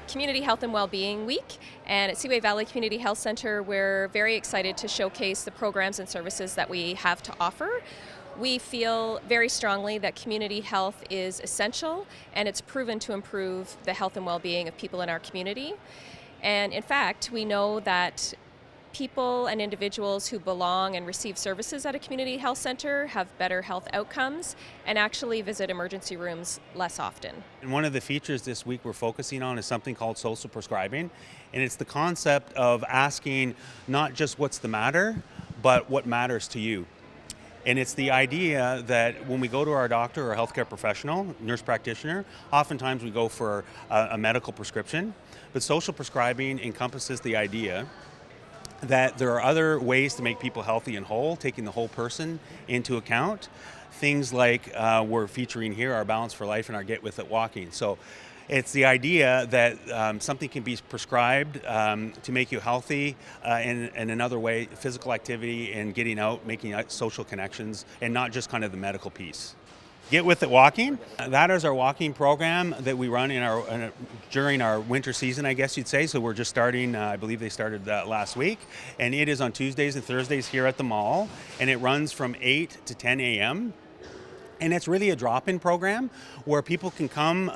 Community Health and Wellbeing Week, and at Seaway Valley Community Health Centre we're very excited to showcase the programs and services that we have to offer. We feel very strongly that community health is essential, and it's proven to improve the health and well-being of people in our community. And in fact, we know that people and individuals who belong and receive services at a community health center have better health outcomes and actually visit emergency rooms less often. And one of the features this week we're focusing on is something called social prescribing, and it's the concept of asking not just what's the matter, but what matters to you. And it's the idea that when we go to our doctor or healthcare professional, nurse practitioner, oftentimes we go for a medical prescription, but social prescribing encompasses the idea that there are other ways to make people healthy and whole, taking the whole person into account. Things like we're featuring here, our Balance for Life and our Get With It walking. So it's the idea that something can be prescribed to make you healthy in another way, physical activity and getting out, making social connections, and not just kind of the medical piece. Get With It walking, that is our walking program that we run during our winter season, I guess you'd say. So we're just starting, I believe they started last week, and it is on Tuesdays and Thursdays here at the mall, and it runs from 8 to 10 a.m. And it's really a drop-in program where people can come,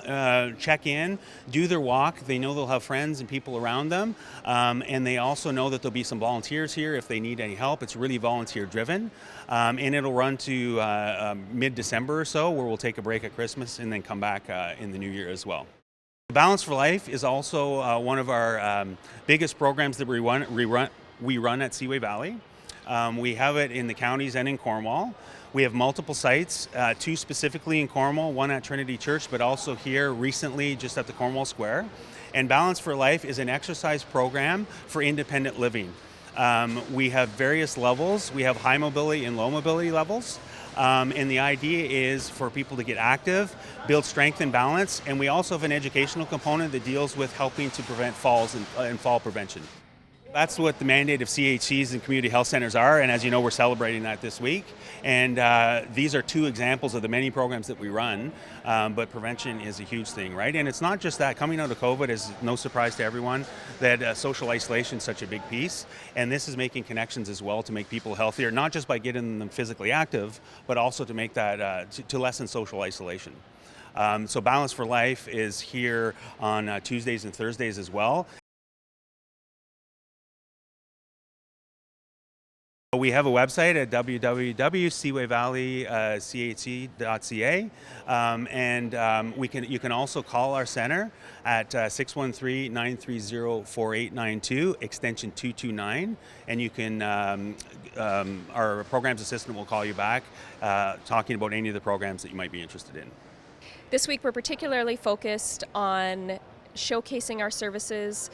check in, do their walk. They know they'll have friends and people around them. And they also know that there'll be some volunteers here if they need any help. It's really volunteer-driven. And it'll run to mid-December or so, where we'll take a break at Christmas and then come back in the new year as well. Balance for Life is also one of our biggest programs that we run at Seaway Valley. We have it in the counties and in Cornwall. We have multiple sites, two specifically in Cornwall, one at Trinity Church, but also here recently just at the Cornwall Square. And Balance for Life is an exercise program for independent living. We have various levels. We have high mobility and low mobility levels. And the idea is for people to get active, build strength and balance, and we also have an educational component that deals with helping to prevent falls and fall prevention. That's what the mandate of CHCs and community health centers are, and as you know, we're celebrating that this week. And these are two examples of the many programs that we run, but prevention is a huge thing, right? And it's not just that. Coming out of COVID is no surprise to everyone that social isolation is such a big piece, and this is making connections as well to make people healthier, not just by getting them physically active, but also to make that, to lessen social isolation. So Balance for Life is here on Tuesdays and Thursdays as well. We have a website at www.seawayvalleychc.ca, and you can also call our center at 613-930-4892, extension 229, and you can our programs assistant will call you back talking about any of the programs that you might be interested in. This week we're particularly focused on showcasing our services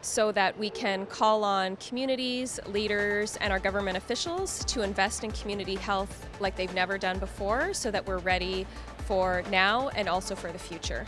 so that we can call on communities, leaders, and our government officials to invest in community health like they've never done before, so that we're ready for now and also for the future.